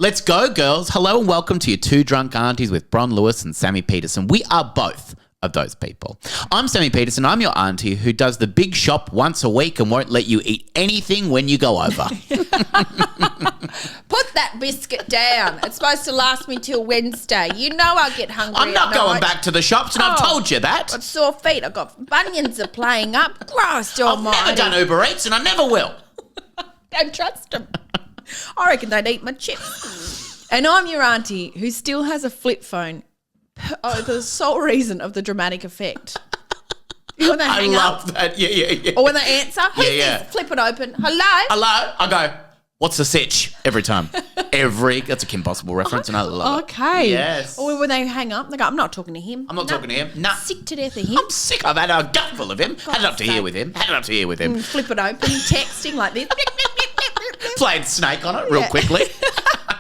Let's go, girls. Hello and welcome to your Two Drunk Aunties with Bron Lewis and Sammy Petersen. We are both of those people. I'm Sammy Petersen. I'm your auntie who does the big shop once a week and won't let you eat anything when you go over. Put that biscuit down. It's supposed to last me till Wednesday. You know I'll get hungry. I'm not going back to the shops, and I've told you that. I've got sore feet. I've got bunions are playing up. Christ almighty. I've never done Uber Eats, and I never will. Don't trust them. I reckon they'd eat my chips. And I'm your auntie who still has a flip phone. The sole reason of the dramatic effect. You know when they hang up? That. Yeah. Or when they answer, who's this? Flip it open. Hello? I go, what's the sitch? Every time. That's a Kim Possible reference, and I love it. Okay. Yes. Or when they hang up, they go, I'm not talking to him. I'm not talking to him. Nah. Sick to death of him. I'm sick. I've had a gutful of him. Had it up to here with him. Flip it open, texting like this. Playing Snake on it real quickly.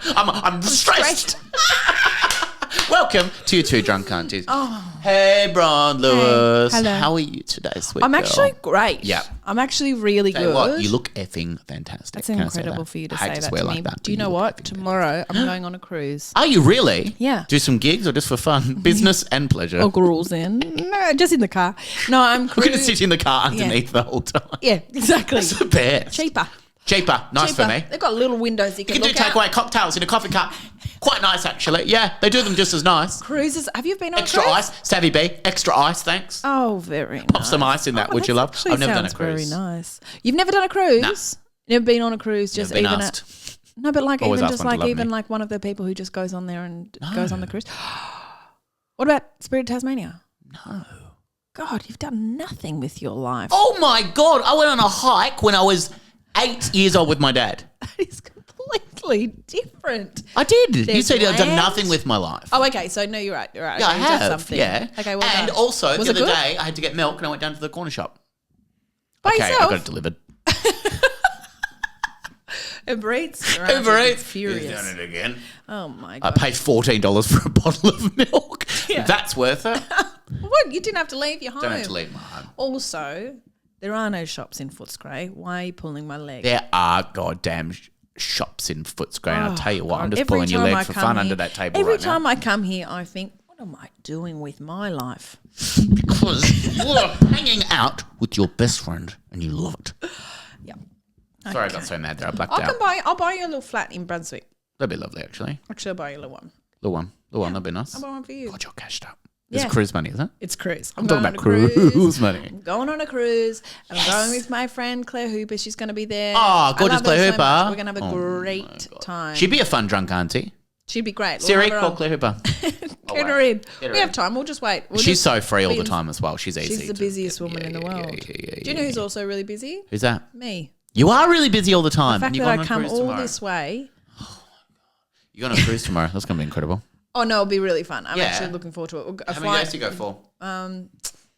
I'm stressed. Welcome to your Two Drunk Aunties. Oh. Hey, Bron Lewis. Hey, hello. How are you today, sweet I'm girl? actually great. Yeah. I'm actually really Tell you good. what, you look effing fantastic. That's Can I say incredible that? for you to I hate say that swear to me. like that, Do you but know look what? effing Tomorrow I'm going on a cruise. Are you really? Yeah. Do some gigs or just for fun? Business and pleasure. Or cruise in. No, just in the car. No, I'm We're going to sit in the car underneath the whole time. Yeah, exactly. That's the best. Cheaper. Nice for me. They've got little windows you You can look do out. takeaway cocktails in a coffee cup. Quite nice, actually. Yeah, they do them just as nice. Cruises. Have you been on Extra a cruise? ice. Savvy B. Extra ice, thanks. Oh, very nice. Pop some ice in that, would you love? I've never done a cruise. Very nice. You've never done a cruise? Nah. Never been on a cruise? Just Never been even asked. no, but like Always even asked just one to like love even me. like one of the people who just goes on there and goes on the cruise. What about Spirit of Tasmania? No. God, you've done nothing with your life. Oh, my God. I went on a hike when I was 8 years old with my dad. That is completely different. I did. You There's said I've done land. nothing with my life. Oh, okay. So no, you're right. You're right. Yeah, okay, I you've done have. something. Yeah. Okay. Well and done. also, Was the it other good? day, I had to get milk and I went down to the corner shop. By Okay, yourself? I got it delivered. Uber Eats. Uber Eats. Furious. He's done it again. Oh my I God. paid $14 for a bottle of milk. Yeah. That's worth it. What? You didn't have to leave your home. Don't have to leave my home. Also, there are no shops in Footscray. Why are you pulling my leg? There are goddamn shops in Footscray, and I'll tell you what, God. I'm just Every pulling your time leg I for come fun here- under that table Every right time now. I come here, I think, what am I doing with my life? Because you're hanging out with your best friend and you love it. Yeah. Sorry I got so mad there. I blacked I'll out. buy you a little flat in Brunswick. That'd be lovely, actually. Actually, I'll buy you a little one. Little one, that'd be nice. I'll buy one for you. God, you're cashed up. It's Yeah. cruise money, isn't it? It's cruise. I'm talking going about on a cruise money. I'm going on a cruise. And I'm going with my friend Claire Hooper. She's going to be there. Oh, I gorgeous love her Claire so Hooper. much. We're going to have a Oh, great time. She'd be a fun drunk auntie. She'd be great. We'll Siri, have her call on. Claire Hooper. Get her in. Get her We have in. time. We'll just wait. We'll She's just so free all be the in- time as well. She's easy. She's the busiest woman in the world. Yeah, Do you know who's also really busy? Who's that? Me. You are really busy all the time. The fact and you're that going I on a come cruise all tomorrow. this way. You're going on a cruise tomorrow. That's going to be incredible. Oh, no, it'll be really fun. I'm Yeah. actually looking forward to it. We'll How many days do you go for?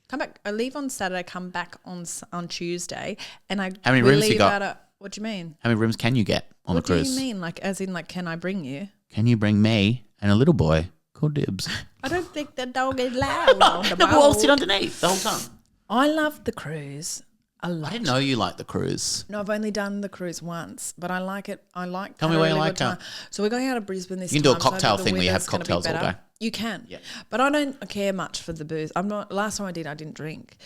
Come back. I leave on Saturday, come back on Tuesday. And I How many we rooms you leave got? what do you mean? How many rooms can you get on What the cruise? do you mean? Like, as in, like, can I bring you? Can you bring me and a little boy called Dibs? I don't think the dog is loud on the No, we'll all boat. sit underneath the whole time. I love the cruise a lot. I didn't know you liked the cruise. No, I've only done the cruise once, but I like it. I like. Tell me had a where you really liked good it. time. So we're going out of Brisbane this You time. can do a cocktail so thing where you have weather's gonna be cocktails all better. day. You can. Yeah. But I don't care much for the booze. I'm not. Last time I did, I didn't drink,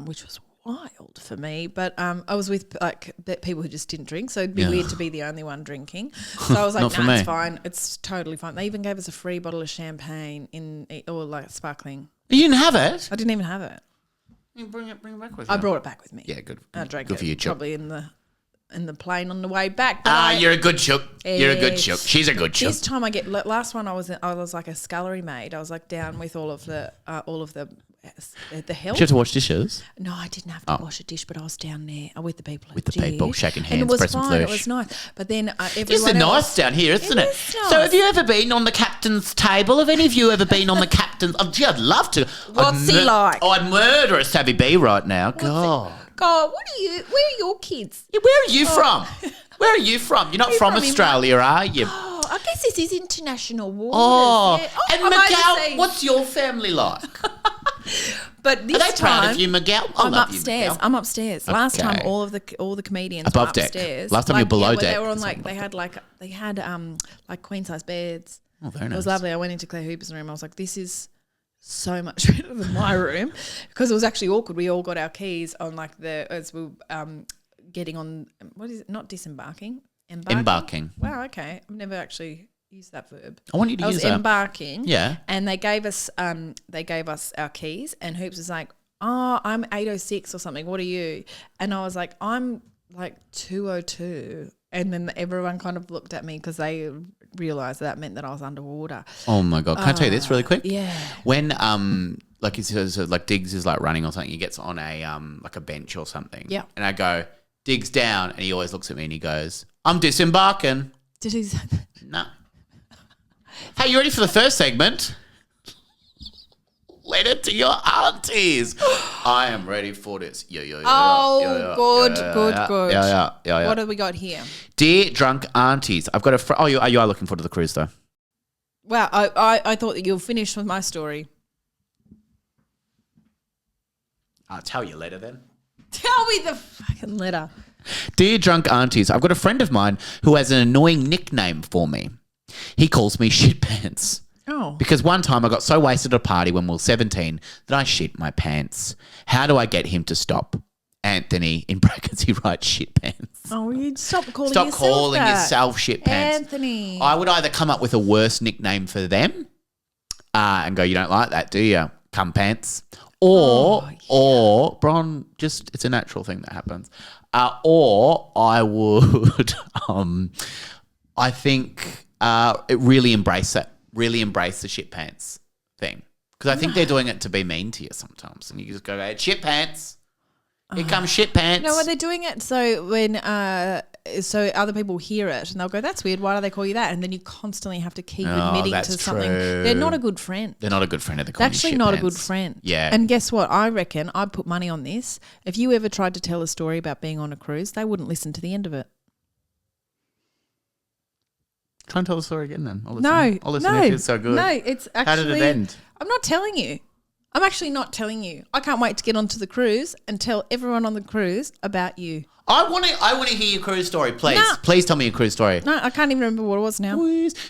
which was wild for me. But I was with like people who just didn't drink, so it'd be weird to be the only one drinking. So I was like, Not for nah, me. it's fine. It's totally fine. They even gave us a free bottle of champagne or like sparkling. You didn't have it? I didn't even have it. You bring it back with you. I brought it back with me. Yeah, good. I drank Good it for you, Chuck. probably in the plane on the way back. But You're a good chook. You're a good Yes. chook. She's a good chook. This time last one I was like a scullery maid. I was like down with all of the help. Did you have to wash dishes? No, I didn't have to wash a dish, but I was down there with the people. With the people, shaking hands, and it was pressing fine. It flesh. was nice, but then It's everyone nice else, down here, isn't it? is So nice. have you ever been on the captain's table? Have any of you ever been on the captain's? Oh, gee, I'd love to. What's he like? Oh, I'd murder a Savvy B right now. God. God, where are your kids? Yeah, where are you from? Where are you from? You're not from from Australia, are you? Oh, I guess this is international waters. Oh, yeah. and I'm Macau, overseas. what's your family like? But this Are they proud time, of you, Miguel? I I'm love you, upstairs. Miguel. I'm upstairs. Last time, Okay. all the comedians Above were deck. upstairs. Last time you were below when deck. They were on It's they had like queen size beds. Oh, very nice. It was lovely. I went into Claire Hooper's room. I was like, this is so much better than my room, because it was actually awkward. We all got our keys on as we were getting on. What is it? Not disembarking. Embarking. Wow. Okay. I've never actually used that verb. I want you to use that. Embarking. Yeah. And they gave us our keys, and Hoops was like, "Oh, I'm 806 or something. What are you?" And I was like, "I'm like 202." And then everyone kind of looked at me because they realised that meant that I was underwater. Oh my God. Can I tell you this really quick? Yeah. When like he says, like Diggs is like running or something, he gets on a like a bench or something. Yeah. And I go, Diggs down, and he always looks at me and he goes, I'm disembarking. Did he say that? No. Hey, you ready for the first segment? Letter to your aunties. I am ready for this. Yeah. Good. Yeah. What have we got here? Dear drunk aunties, I've got a oh, you are looking forward to the cruise though. Wow, I thought that you'll finish with my story. I'll tell you later then. Tell me the fucking letter. Dear drunk aunties, I've got a friend of mine who has an annoying nickname for me. He calls me Shitpants. Oh. Because one time I got so wasted at a party when we were 17 that I shit my pants. How do I get him to stop? Anthony, in brackets, he writes Shitpants. Oh, you'd stop calling Stop yourself calling that. yourself Shitpants. Anthony. I would either come up with a worse nickname for them and go, you don't like that, do you? Cum pants. Or Bron, just it's a natural thing that happens. Or I would, I think, really embrace it. Really embrace the shit pants thing, because I think they're doing it to be mean to you sometimes, and you just go, hey, shit pants. Here comes shit pants. No, well, they're doing it so when so other people hear it and they'll go, "That's weird. Why do they call you that?" And then you constantly have to keep admitting to something. True. They're not a good friend. They're not a good friend. They're actually not a good friend. Yeah. And guess what? I reckon I'd put money on this. If you ever tried to tell a story about being on a cruise, they wouldn't listen to the end of it. Try and tell the story again then. I'll listen no, if it's so good. No, it's actually. How did it end? I'm not telling you. I'm actually not telling you. I can't wait to get onto the cruise and tell everyone on the cruise about you. I want to hear your cruise story, please. No. Please tell me your cruise story. No, I can't even remember what it was now.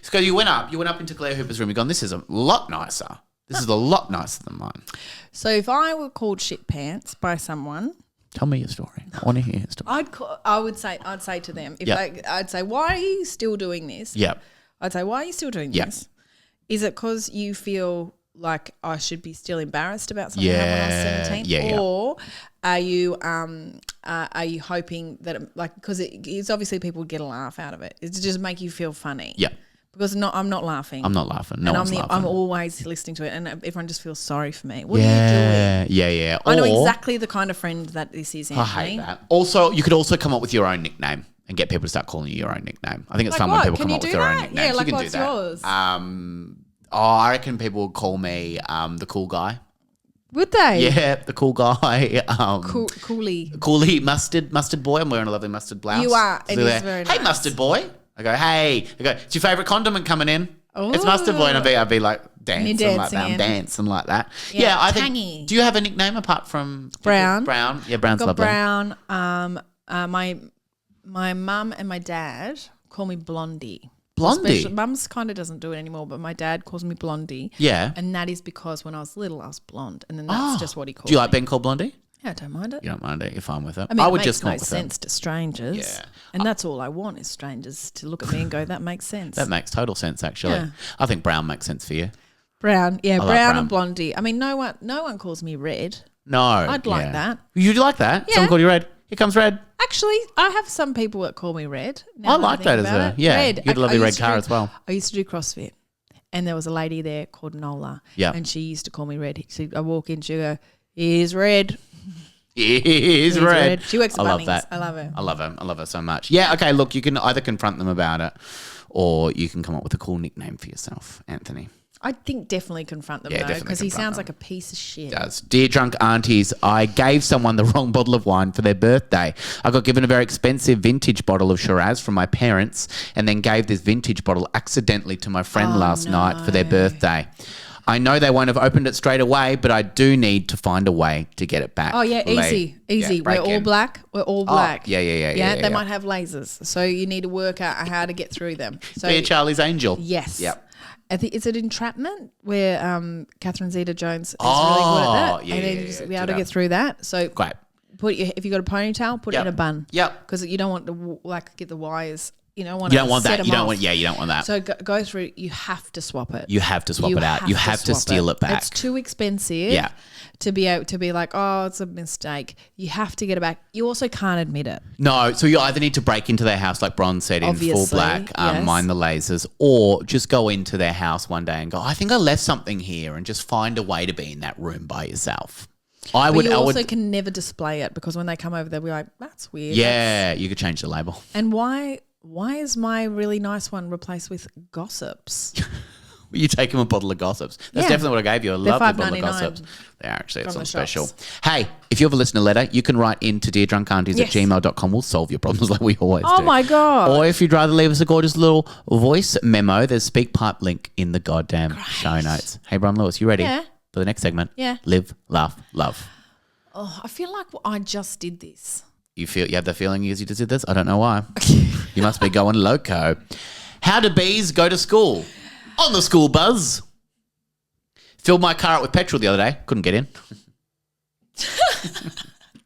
So you went up into Claire Hooper's room. You've gone, this is a lot nicer. This is a lot nicer than mine. So if I were called shit pants by someone, tell me your story. I want to hear your story. I'd say to them, I'd say, why are you still doing this? Yep. I'd say, why are you still doing this? Is it because you feel like I should be still embarrassed about something that happened when I was 17? Yeah. Or are you hoping that because it's obviously people get a laugh out of it. It's just make you feel funny. Yeah. Because I'm not laughing. I'm not laughing. No one's laughing. I'm always listening to it, and everyone just feels sorry for me. What are you doing? Yeah. I know exactly the kind of friend that this is, Anthony. I hate that. Also, you could also come up with your own nickname and get people to start calling you your own nickname. I think it's fun when people come up with their own nicknames. Yeah, like you can what's do that. yours? I reckon people would call me the cool guy. Would they? Yeah, the cool guy. Coolie. Mustard boy. I'm wearing a lovely mustard blouse. You are. So it is very nice. Hey, mustard boy. I go, hey. I go, it's your favourite condiment coming in. Ooh. It's mustard boy. And I'd be like dancing like that. in. I'm dancing like that. Yeah, I tangy. think. Do you have a nickname apart from Brown? Brown. Yeah, Brown's Got lovely. Brown. My mum and my dad call me Blondie. Blondie? Mum's kind of doesn't do it anymore, but my dad calls me Blondie. Yeah. And that is because when I was little, I was blonde, and then that's just what he called me. Do you like being called Blondie? Yeah, I don't mind it. You don't mind it. You're fine with it. I mean, it would makes just no come up with sense to strangers. Yeah. And that's all I want is strangers to look at me and go, that makes sense. That makes total sense, actually. Yeah. I think Brown makes sense for you. Brown. Yeah, like Brown Brown. and Blondie. I mean, no one calls me Red. No. I'd like that. You'd like that? Yeah. Someone called you Red. Here comes Red. Actually, I have some people that call me Red. I like that as a Red. You had a lovely red car as well. I used to do CrossFit, and there was a lady there called Nola. Yeah. And she used to call me Red. I walk in, she go, "Here's Red." Here's Red. She works at I love Bunnings. that. I love her. I love her. I love her so much. Yeah, okay, look, you can either confront them about it or you can come up with a cool nickname for yourself, Anthony. I think definitely confront them, Yeah, though, definitely because he confront sounds them. like a piece of shit. Does. Dear drunk aunties, I gave someone the wrong bottle of wine for their birthday. I got given a very expensive vintage bottle of Shiraz from my parents and then gave this vintage bottle accidentally to my friend last night for their birthday. I know they won't have opened it straight away, but I do need to find a way to get it back. Oh, yeah, easy. Yeah, We're all black. We're all black. Yeah, They might have lasers, so you need to work out how to get through them. So Be a Charlie's Angel. yes. Yep. I think, is it Entrapment where Catherine Zeta-Jones is really good at that? Yeah, and then just be able to get through that. So Great. if you got a ponytail, put it in a bun. Yep. Because you don't want to get the wires. You don't want that. You don't want that. So go through. You have to swap it. You have to swap it out. You have to steal it back. It's too expensive. Yeah. To be able to be like, oh, it's a mistake. You have to get it back. You also can't admit it. No, so you either need to break into their house, like Bron said, in full black, mind the lasers, or just go into their house one day and go, I think I left something here, and just find a way to be in that room by yourself. But you also can never display it, because when they come over, they'll be like, that's weird. Yeah, you could change the label. And why is my really nice one replaced with gossips? You take him a bottle of gossips. That's definitely what I gave you. A lovely bottle of gossips. They're actually something special. Hey, if you have a listener letter, you can write in to deardrunkaunties@gmail.com. We'll solve your problems like we always do. Oh, my God. Or if you'd rather leave us a gorgeous little voice memo, there's SpeakPipe link in the goddamn show notes. Hey, Bron Lewis, you ready for the next segment? Yeah. Live, laugh, love. Oh, I feel like I just did this. You have the feeling you just did this? I don't know why. You must be going loco. How do bees go to school? On the school buzz. Filled my car up with petrol the other day. Couldn't get in.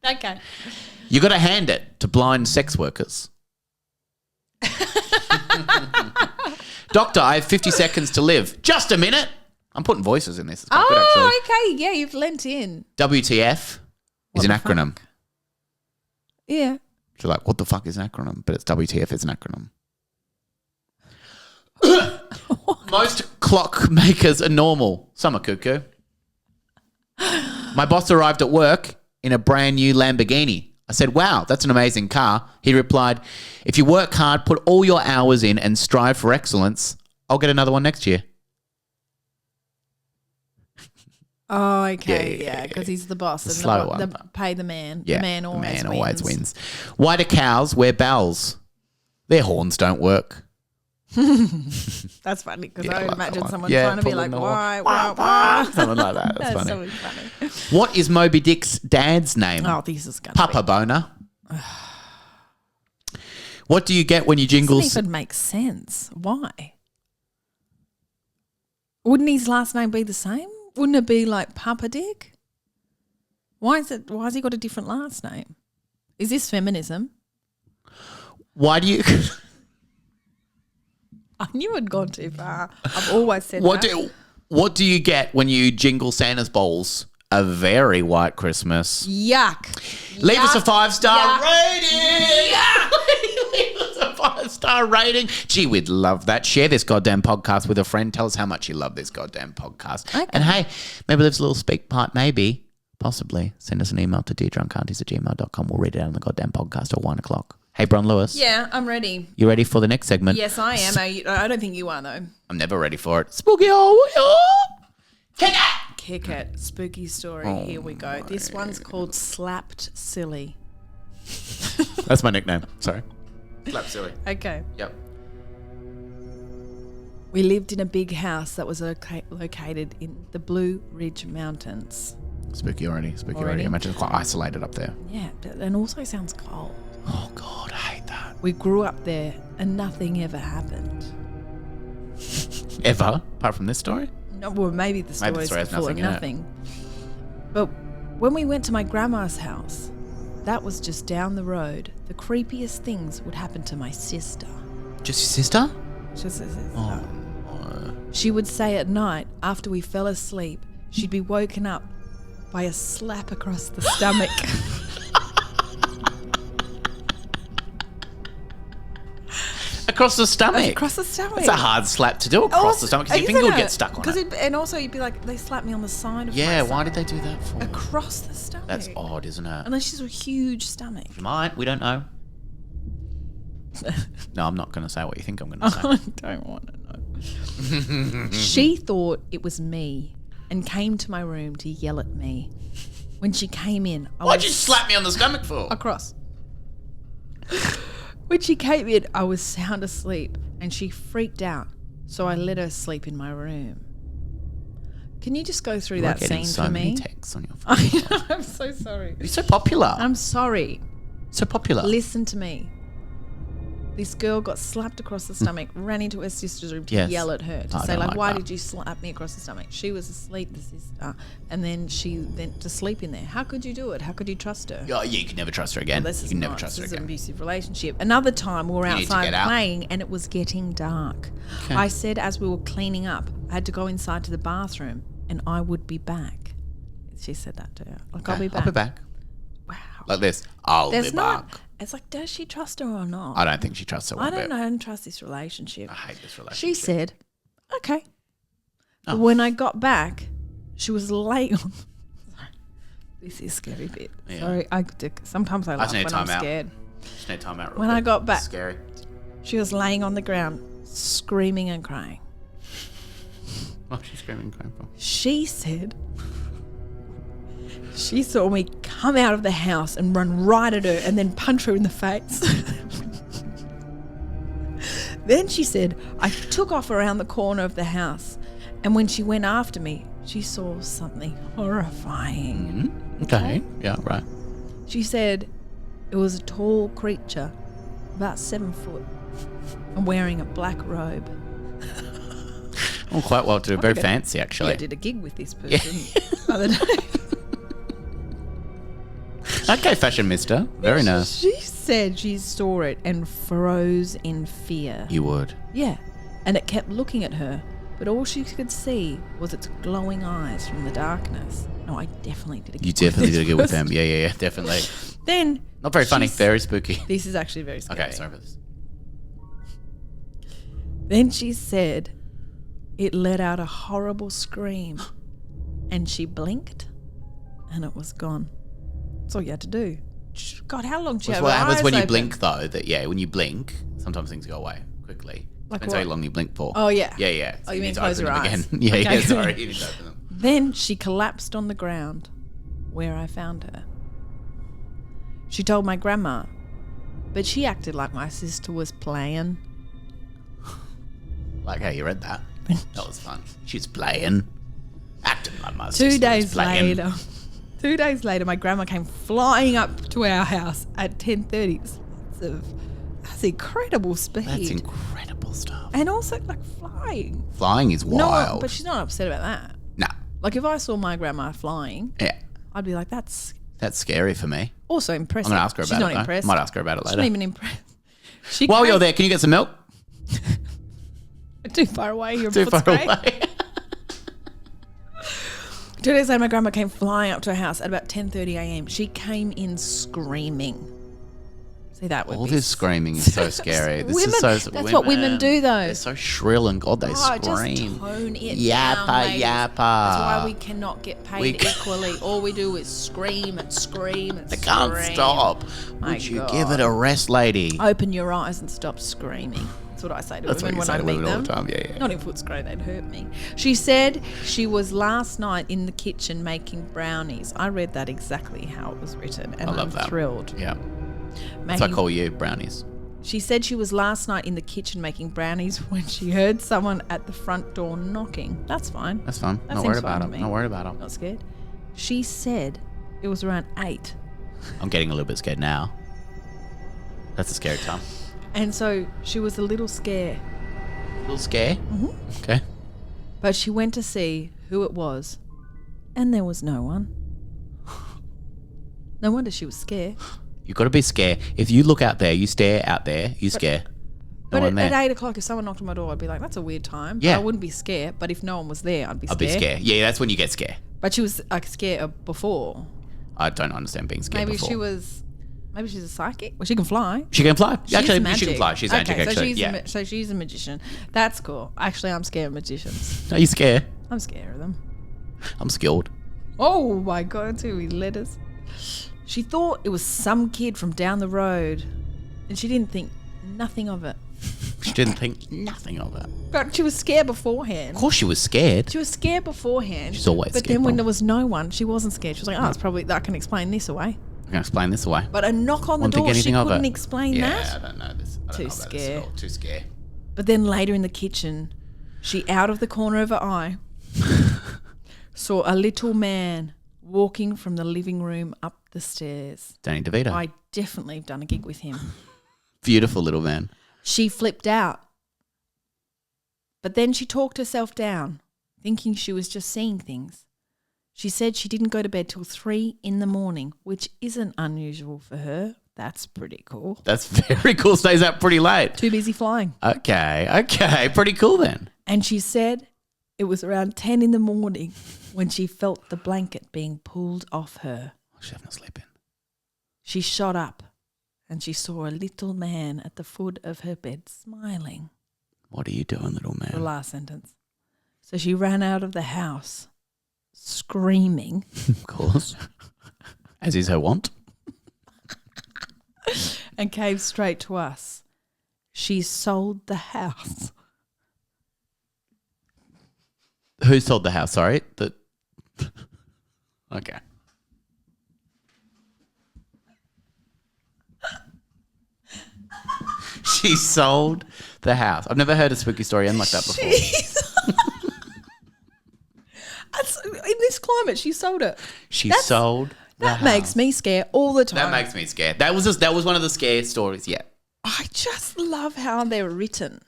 Okay. You got to hand it to blind sex workers. Doctor, I have 50 seconds to live. Just a minute. I'm putting voices in this. It's quite good, actually. Okay. Yeah, you've lent in. WTF is an acronym. Fuck? Yeah. So like, what the fuck is an acronym? But it's WTF is an acronym. Most clock makers are normal. Some are cuckoo. My boss arrived at work in a brand new Lamborghini. I said, wow, that's an amazing car. He replied, if you work hard, put all your hours in and strive for excellence, I'll get another one next year. Oh, okay. Yeah, because he's the boss. And slow one. Pay the man. Yeah, the man always wins. Why do cows wear bells? Their horns don't work. That's funny, because I would imagine someone trying to be like, why? Something like that. That's so funny. funny. What is Moby Dick's dad's name? Oh, this is going Papa Boner. What do you get when you jingle? Doesn't even make sense. Why? Wouldn't his last name be the same? Wouldn't it be like Papa Dick? Why has he got a different last name? Is this feminism? Why do you... I knew I'd gone too far. I've always said that. What do you get when you jingle Santa's bowls? A very white Christmas. Yuck. Leave us a 5-star Yuck. rating. Leave us a 5-star rating. Gee, we'd love that. Share this goddamn podcast with a friend. Tell us how much you love this goddamn podcast. Okay. And hey, maybe there's a little speak part, maybe, possibly. Send us an email to deardrunkaunties@gmail.com. We'll read it out on the goddamn podcast at 1 o'clock. Hey, Bron Lewis. Yeah, I'm ready. You ready for the next segment? Yes, I am. I don't think you are, though. I'm never ready for it. Spooky. Kick it. Spooky story. Here we go. This one's called Slapped Silly. That's my nickname. Sorry. Slap silly. Okay. Yep. We lived in a big house that was located in the Blue Ridge Mountains. Spooky already. I imagine it's quite isolated up there. Yeah, and also sounds cold. Oh, God, I hate that. We grew up there and nothing ever happened. Ever? Apart from this story? No, well, maybe the story has full of nothing. But when we went to my grandma's house, that was just down the road. The creepiest things would happen to my sister. Just your sister? Just a sister. She would say at night, after we fell asleep, she'd be woken up by a slap across the stomach. Across the stomach? Across the stomach. It's a hard slap to do across the stomach because your finger would get stuck on it. And also you'd be like, they slapped me on the side of my Yeah, stomach. why did they do that for? Across the stomach. That's odd, isn't it? Unless she's a huge stomach. Might. We don't know. No, I'm not going to say what you think I'm going to say. I don't want to know. She thought it was me and came to my room to yell at me. When she came in, Why'd you slap me on the stomach for? Across. When she came in, I was sound asleep and she freaked out, so I let her sleep in my room. Can you just go through You are that getting scene so for many me? texts on your phone. I'm so sorry. You're so popular. I'm sorry. So popular. Listen to me. This girl got slapped across the stomach, ran into her sister's room to Yes. yell at her, to I say, don't like why that. did you slap me across the stomach? She was asleep, the sister, and then she went to sleep in there. How could you do it? How could you trust her? Oh, yeah, you can never trust her again. This You is can never not. trust her This is an again. abusive relationship. Another time we were You need to outside get out. playing and it was getting dark. Okay. I said as we were cleaning up, I had to go inside to the bathroom and I would be back. She said that to her. Like, I'll be back. I'll be back. Wow. Like this. I'll There's be not. back. It's like, does she trust her or not? I don't think she trusts her one I bit. don't trust this relationship. I hate this relationship. She said, okay. Oh. But when I got back, she was laying on. Sorry. This is a scary bit. Yeah. Sorry. Sometimes I laugh just need when I'm time out. scared. Just need time out real When I quick. got back- It's scary. She was laying on the ground, screaming and crying. What's she screaming crying for? She said she saw me come out of the house and run right at her and then punch her in the face. Then she said I took off around the corner of the house, and when she went after me, she saw something horrifying. Okay. Yeah, right. She said it was a tall creature, about 7 foot, and wearing a black robe. Oh, quite well too. Very Okay. fancy, Yeah, actually. I did a gig with this person the other day. Okay, fashion mister. Very nice. She said she saw it and froze in fear. You would. Yeah, and it kept looking at her, but all she could see was its glowing eyes from the darkness. No, I definitely did a gig You definitely with did a good with this them. Yeah, definitely. person. Then Not very funny. she's- Very spooky. This is actually very scary. Okay, sorry for this. Then she said it let out a horrible scream, and she blinked, and it was gone. That's all you had to do. God, how long did you have What her happens eyes when you open? blink, though? That when you blink, sometimes things go away quickly. Like Depends how what? long you blink for. Oh, yeah. Yeah. So Oh, you mean need to close open your them eyes. again. Yeah, Okay. sorry. You need to open them. Then she collapsed on the ground where I found her. She told my grandma, but she acted like my sister was playing. Like, hey, you read that? That was fun. She's playing. Acting like my 2 sister was days playing. later, 2 days later, my grandma came flying up to our house at 10:30. That's incredible speed. That's incredible stuff. And also like flying. Flying is wild. No, but she's not upset about that. Nah. Like if I saw my grandma flying, Yeah. I'd be like, that's That's scary for me. also impressive. I'm going to ask her She's about not it, though. impressed. Might ask her about it She's later. not even impressed. She While came- you're there, can you get some milk? Too far away. Your Too foot's far great. away. 2 days later, my grandma came flying up to her house at about 10:30 a.m. She came in screaming. See, that would All be this screaming is so scary. This Women, is so that's what women do, though. They're so shrill and God, they Oh, scream. just tone it Yappa, down, ladies. yappa. That's why we cannot get paid We ca- equally. All we do is scream and scream and They scream. can't stop. My Would you God. give it a rest, lady? Open your eyes and stop screaming. That's what I say to That's what women you when say I to meet women all them. the time. Yeah. Not in Footscray, they'd hurt me. She said she was last night in the kitchen making brownies. I read that exactly how it was written, and I love I'm that. thrilled. Yeah. That's what I call you, brownies. She said she was last night in the kitchen making brownies when she heard someone at the front door knocking. That's fine. That's fun. That Not seems worried fine about to it. me. Not worried about it. Not scared. She said it was around 8. I'm getting a little bit scared now. That's a scary time. And so she was a little scared. A little scare. Mm-hmm. Okay. But she went to see who it was, and there was no one. No wonder she was scared. You've got to be scared. If you look out there, you stare out there, you scare. No But one there. at 8 o'clock, if someone knocked on my door, I'd be like, that's a weird time. Yeah. I wouldn't be scared. But if no one was there, I'd be I'll scared. be scared. Yeah, that's when you get scared. But she was like scared before. I don't understand being scared Maybe before. Maybe she's a psychic. Well, she can fly. She can fly. She's Actually, magic. she can fly. She's magic, so actually. so she's a magician. That's cool. Actually, I'm scared of magicians. Are you scared? I'm scared of them. I'm skilled. Oh my God, too many letters. She thought it was some kid from down the road, and she didn't think nothing of it. She didn't think nothing of it. But she was scared beforehand. Of course she was scared. She was scared beforehand. She's always But scared, then when Mum. there was no one, she wasn't scared. She was like, oh, it's probably, I can explain this away. I'm going to explain this away. But a knock on the Won't think door, she anything of couldn't it. explain Yeah, that. I don't know this. I don't Too know about this scared. at all. Too scared. But then later in the kitchen, she out of the corner of her eye saw a little man walking from the living room up the stairs. Danny DeVito. I definitely have done a gig with him. Beautiful little man. She flipped out. But then she talked herself down, thinking she was just seeing things. She said she didn't go to bed till 3 a.m, which isn't unusual for her. That's pretty cool. That's very cool. Stays up pretty late. Too busy flying. Okay. Pretty cool then. And she said it was around 10 a.m. when she felt the blanket being pulled off her. She's having a sleep in. She shot up and she saw a little man at the foot of her bed smiling. What are you doing, little The man? last sentence. So she ran out of the house screaming. Of course. As is her wont. And came straight to us. She sold the house. Who sold the house? Sorry. Okay. She sold the house. I've never heard a spooky story end like that before. In this climate, she sold it. She sold the house. That makes me scared all the time. That makes me scared. That was one of the scare stories. Yeah. I just love how they're written.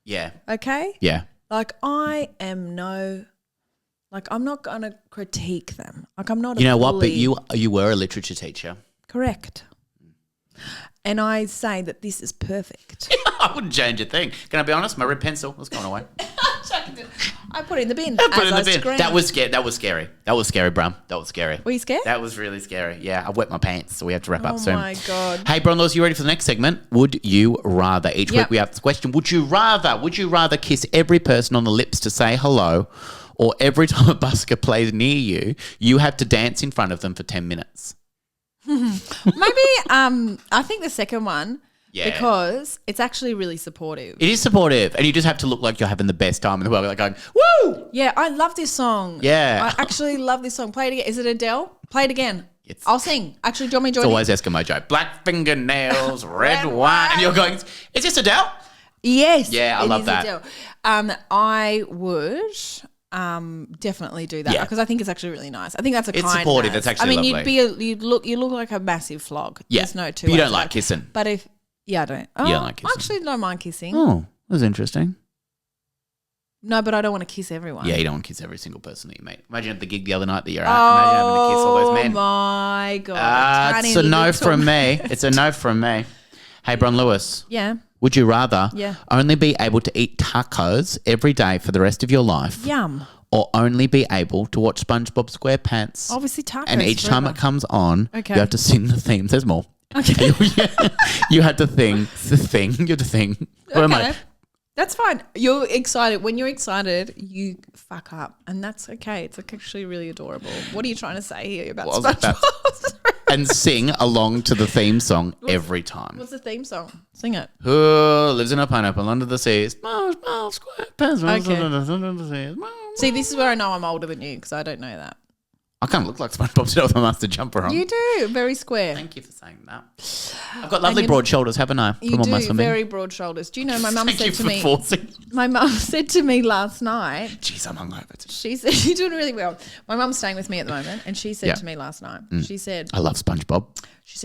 Yeah. Okay? Yeah. Like, I'm not going to critique them. Like, I'm not You a know what? But bully. you were a literature teacher. Correct. And I say that this is perfect. I wouldn't change a thing. Can I be honest? My red pencil was going away. I put it in the bin. I put it in the bin. Screamed. That was scary. That was scary, Bron. That was scary. Were you scared? That was really scary. Yeah, I wet my pants, so we have to wrap up soon. Oh, my God. Hey, Bron Laws, you ready for the next segment? Would you rather? Each Yep. week we have this question. Would you rather kiss every person on the lips to say hello, or every time a busker plays near you, you have to dance in front of them for 10 minutes? Maybe I think the second one. Yeah. Because it's actually really supportive. It is supportive, and you just have to look like you're having the best time in the world, like going, woo! Yeah, I love this song. Yeah. I actually love this song. Play it again. Is it Adele? Play it again. It's- I'll sing. Actually, do you want me to join It's in? always Eskimo Joe. Black fingernails, red wine. And you're going, is this Adele? Yes. Yeah, I it love is that. Adele. I would definitely do that Yeah. because I think it's actually really nice. I think that's a It's kindness. supportive. It's actually lovely. You look like a massive flog. Yeah. There's no two But you ways don't about like it. kissing. But if I don't. Oh, don't like kissing. I actually don't mind kissing. Oh, that was interesting. No, but I don't want to kiss everyone. Yeah, you don't want to kiss every single person that you meet. Imagine at the gig the other night that you're at. Imagine having to kiss all those men. Oh my God. It's a no from me. It's a no from me. Hey, Bron Lewis, Yeah. would you rather Yeah. only be able to eat tacos every day for the rest of your life, Yum. or only be able to watch SpongeBob SquarePants? Obviously tacos. And each time forever. it comes on, Okay. you have to sing the theme. There's more. Okay. You have to sing the thing. You have to sing. What am I? Okay. That's fine. You're excited. When you're excited, you fuck up. And that's okay. It's actually really adorable. What are you trying to say here about What was it about? SpongeBob? And sing along to the theme song every time. What's the theme song? Sing it. Who lives in a pineapple under the sea? SpongeBob SquarePants. Under the sea. See, this is where I know I'm older than you because I don't know that. I kind of look like SpongeBob today with my master jumper on. You do. Very square. Thank you for saying that. I've got lovely you- broad shoulders, haven't I? You From all my do. swimming. Very broad shoulders. Do you know my mum Thank said you to for me. forcing. My mum said to me last night. Jeez, I'm hungover today. She said you're doing really well. My mum's staying with me at the moment, and she said Yeah. to me last night. She said, I love SpongeBob.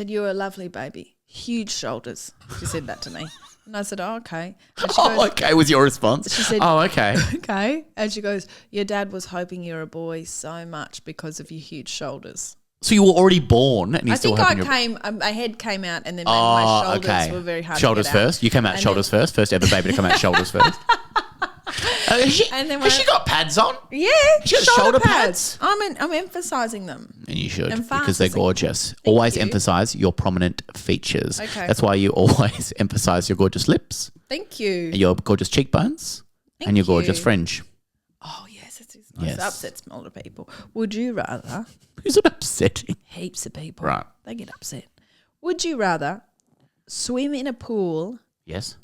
"You're a lovely baby, huge shoulders." She said that to me, and I said, "Oh, okay." And she goes, Oh, okay, was your response? She said- oh, okay. "Okay," and she goes, "Your dad was hoping you're a boy so much because of your huge shoulders." So you were already born and I he's still think having my head came out, and then my shoulders were very hard. Shoulders to get out. first. You came out And shoulders then- first. First ever baby to come out shoulders first. And then Has she got pads on? Yeah, She got shoulder pads? I'm emphasizing them. And you should, And because they're fantasy. gorgeous. Always you. emphasize your prominent features. Okay. That's why you always emphasize your gorgeous lips, Thank you. and your gorgeous cheekbones, and your gorgeous you. fringe. Oh yes, it is nice. Yes. It upsets a lot of people. Would you rather? Who's it upsetting? Heaps of people. Right. They get upset. Would you rather swim in a pool Yes.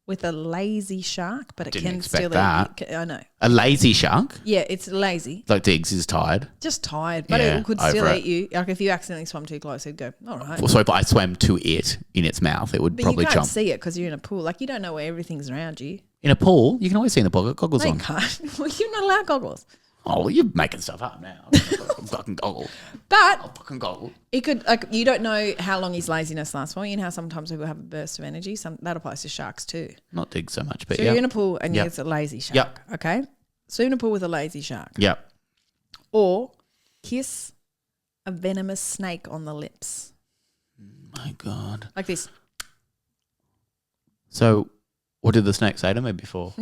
with a lazy shark, but it Didn't can expect still that. eat you? I know. A lazy shark? Yeah, it's lazy. Like Diggs is tired. Just tired, but Yeah, it could over still it. eat you. Like if you accidentally swam too close, it'd go, all right. So if I swam to it in its mouth, it would But probably you can't jump. see it because you're in a pool. Like you don't know where everything's around you. In a pool, you can always see in the pool. Got goggles No, you on. can't. Well, you're not allowed goggles. Oh, you're making stuff up now. I'm fucking goggled. But Fucking goggled. it could, like, you don't know how long his laziness lasts for. You know how sometimes people have a burst of energy? That applies to sharks too. Not dig so much, but So you're in a pool and it's a lazy shark, okay? Swim in a pool with a lazy shark. Yep. Or kiss a venomous snake on the lips. My God. Like this. So what did the snake say to me before?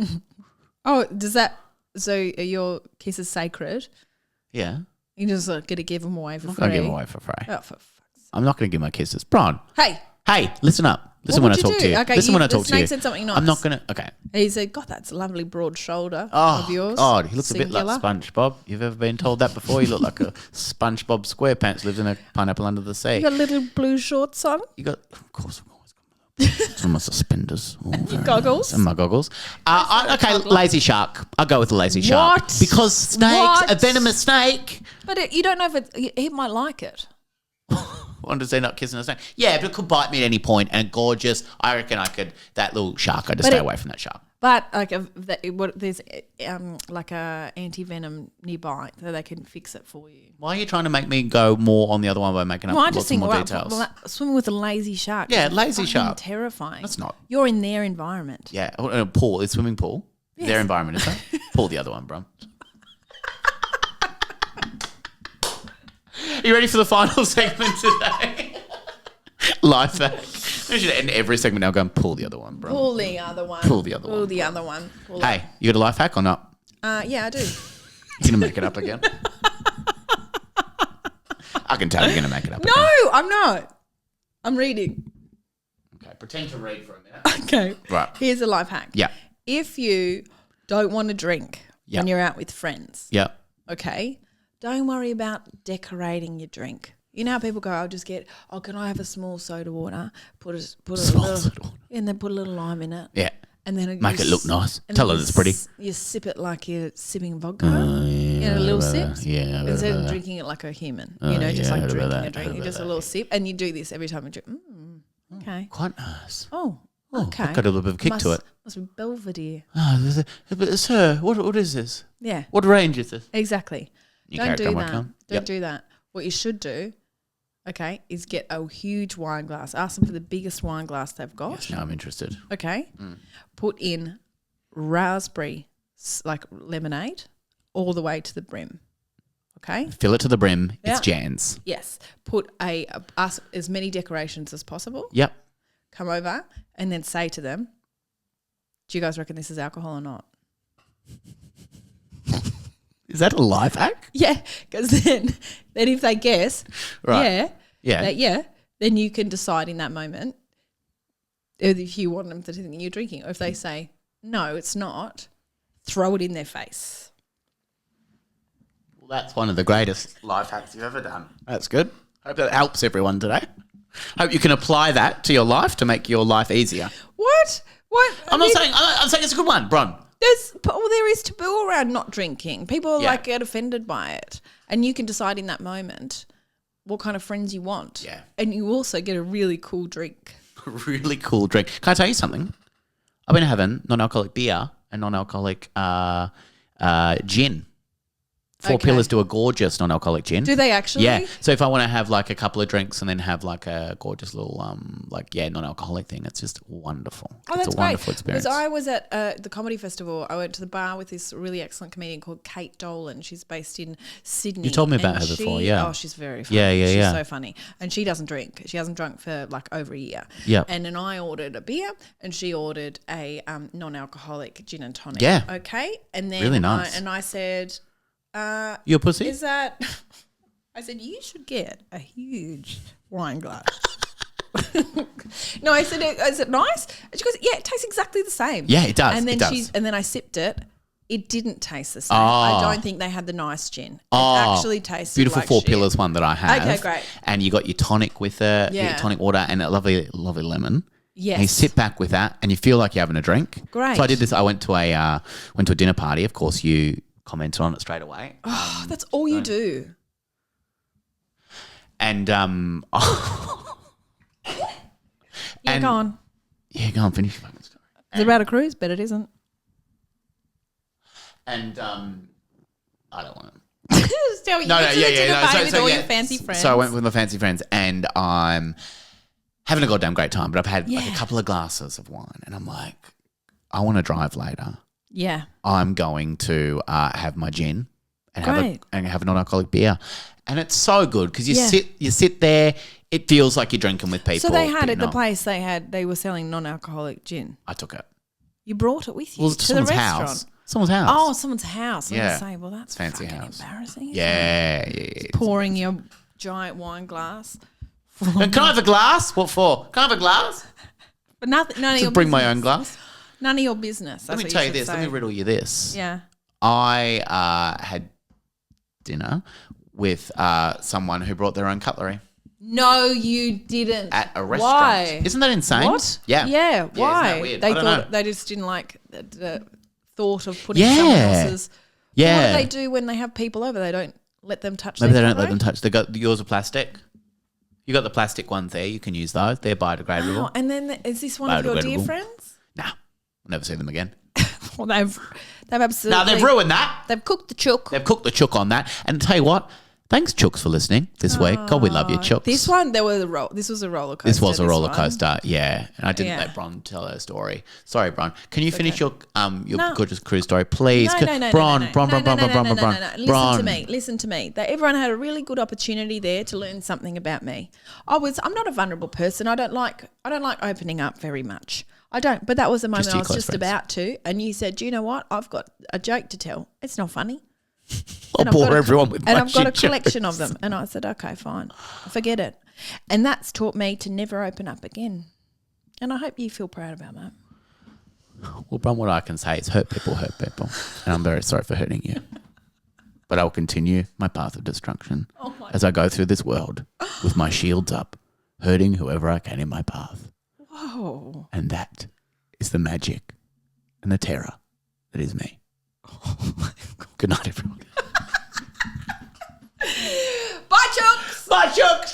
Oh, does that... So are your kisses sacred? Yeah. You're just going to give them away for I'm free? not going to give them away for free. Oh, for fuck's sake. I'm not going to give my kisses. Bron. Hey, Listen up. Listen what when I would talk you to do? you. Okay, Listen when I the talk to you. snake said something nice. I'm not going to... Okay. He said, God, that's a lovely broad shoulder Oh, of yours. God. He looks a bit Singular. like SpongeBob. You've ever been told that before? You look like a SpongeBob SquarePants lives in a pineapple under the sea. You got little blue shorts on? You got... Of course, I've always got some of my suspenders. Oh, very goggles? Nice. And my goggles. Okay, lazy shark. I'll go with the lazy shark. What? Because snakes, a venomous snake... But you don't know if he might like it. What does he not kissing a snake? Yeah, but it could bite me at any point and gorgeous. I reckon I could, that little shark, I'd just stay away from that shark. But like there's like a anti-venom nearby so they can fix it for you. Why are you trying to make me go more on the other one by making up Well, I just lots think more details? swimming with a lazy shark. Yeah, is lazy fucking shark. terrifying. That's not. You're in their environment. Yeah, a pool, a swimming pool. Yes. Their environment, is that? Pool the other one, bro. Are you ready for the final segment today? Life hack. We should end every segment now going, pull the other one, bro. Pull the other one. Pull the other one. Pull the other one. Hey, you got a life hack or not? Yeah, I do. You're going to make it up again? I can tell you're going to make it up again. No, I'm not. I'm reading. Okay, pretend to read for a minute. Okay. Right. Here's a life hack. Yeah. If you don't want to drink when you're out with friends, Yeah. okay, don't worry about decorating your drink. You know how people go, can I have a small soda water? Put a Small little, soda water. and then put a little lime in it. Yeah. And then Make it look nice. and Tell then her it's pretty. You sip it like you're sipping vodka. A little sip. Yeah. Instead of drinking it like a human. Just like drinking a drink. You just a little sip. And you do this every time you drink. Okay. Quite nice. Oh, Oh, okay. I've got a little bit of a kick to it. Must be Belvedere. Oh, but sir, what is this? Yeah. What range is this? Exactly. You Don't carry do it, come on, that. come. Don't Yep. do that. What you should do, okay, is get a huge wine glass. Ask them for the biggest wine glass they've got. Yes, now I'm interested. Okay. Put in raspberry, like lemonade, all the way to the brim. Okay. Fill it to the brim. Yeah. It's Jan's. Yes. Put ask as many decorations as possible. Yep. Come over and then say to them, do you guys reckon this is alcohol or not? Is that a life hack? Yeah, because then if they guess, Right. yeah, then you can decide in that moment if you want them to think you're drinking. Or if they say, no, it's not, throw it in their face. Well, that's one of the greatest life hacks you've ever done. That's good. Hope that helps everyone today. Hope you can apply that to your life to make your life easier. What? I'm saying it's a good one, Bron. There is taboo around not drinking. People get offended by it. And you can decide in that moment what kind of friends you want. Yeah. And you also get a really cool drink. A really cool drink. Can I tell you something? I've been having non-alcoholic beer and non-alcoholic gin. Four Pillars do a gorgeous non-alcoholic gin. Do they actually? Yeah. So if I want to have like a couple of drinks and then have like a gorgeous little non-alcoholic thing, it's just wonderful. Oh, It's that's a wonderful great. experience. Because I was at the comedy festival. I went to the bar with this really excellent comedian called Kate Dolan. She's based in Sydney. You told me about And her before, yeah. Oh, she's very funny. Yeah, She's yeah. so funny. And she doesn't drink. She hasn't drunk for like over a year. Yep. And then I ordered a beer and she ordered a non-alcoholic gin and tonic. Yeah. Okay. And then Really nice. I said, You a pussy? is that... I said, you should get a huge wine glass. No, I said, is it nice? And she goes, yeah, it tastes exactly the same. Yeah, it does. And then It does. and then I sipped it. It didn't taste the same. Oh. I don't think they had the nice gin. It actually tasted beautiful like Four shit. Pillars one that I have. Okay, great. And you got your tonic with it, Yeah. your tonic water, and a lovely, lovely lemon. Yes. And you sit back with that, and you feel like you're having a drink. Great. So I did this. I went to a dinner party. Of course, you commented on it straight away. Oh, that's all you do. And Yeah, go on. Yeah, go on, finish your fucking story. Is it about a cruise? But it isn't. And I don't want to. Just tell me. No, you no, went to the dinner party with all yeah. your fancy friends. So I went with my fancy friends, and I'm having a goddamn great time. But I've had like a couple of glasses of wine, and I'm like, I want to drive later. Yeah. I'm going to have my gin and Great. have a non-alcoholic beer, and it's so good because you sit there. It feels like you're drinking with people. So they had but at you're the not. place they were selling non-alcoholic gin. I took it. You brought it with you Well, to the someone's restaurant. house. Someone's house. Oh, someone's house. I'm Yeah. gonna say, well, that's Fancy fucking house. embarrassing. Isn't it? Yeah. Pouring your giant wine glass. And can I have a glass? What for? Can I have a glass? But none of your To bring my business. own glass. None of your business. Let That's me what tell you should this. say. Let me riddle you this. Yeah. I had dinner with someone who brought their own cutlery No, you didn't. at a restaurant. Why? Isn't that insane? What? Yeah. Yeah. Isn't Why? that weird? They I don't thought know. they just didn't like the thought of putting someone else's. Yeah. What do they do when they have people over? They don't let them touch. Maybe they their don't let cutlery? them touch. They got yours are plastic. You got the plastic ones there. You can use those. They're biodegradable. Oh, and then is this one of your dear Biodegradable. friends? Nah, I'll never see them again. Well, they've absolutely. No, they've ruined that. They've cooked the chook. They've cooked the chook on that. And tell you what, thanks Chooks for listening this week. God, we love you, Chooks. This one, this was a roller coaster. This was a roller one. coaster, yeah. And I didn't Yeah. let Bron tell her story. Sorry, Bron. Can you finish your No. gorgeous cruise story, please? No. Bron. Listen to me. Everyone had a really good opportunity there to learn something about me. I'm not a vulnerable person. I don't like opening up very much. I don't. But that was the moment to I your was close just friends. about to. And you said, "Do you know what? I've got a joke to tell. It's not funny." I'll I've bore got a- everyone with my And I've got a shit collection jokes. of them. And I said, "Okay, fine. Forget it." And that's taught me to never open up again. And I hope you feel proud about that. Well, Bron, what I can say is hurt people. And I'm very sorry for hurting you. But I'll continue my path of destruction as I go through this world with my shields up, hurting whoever I can in my path. Whoa. And that is the magic and the terror that is me. Good night, everyone. Bye, chooks. Bye, Chooks.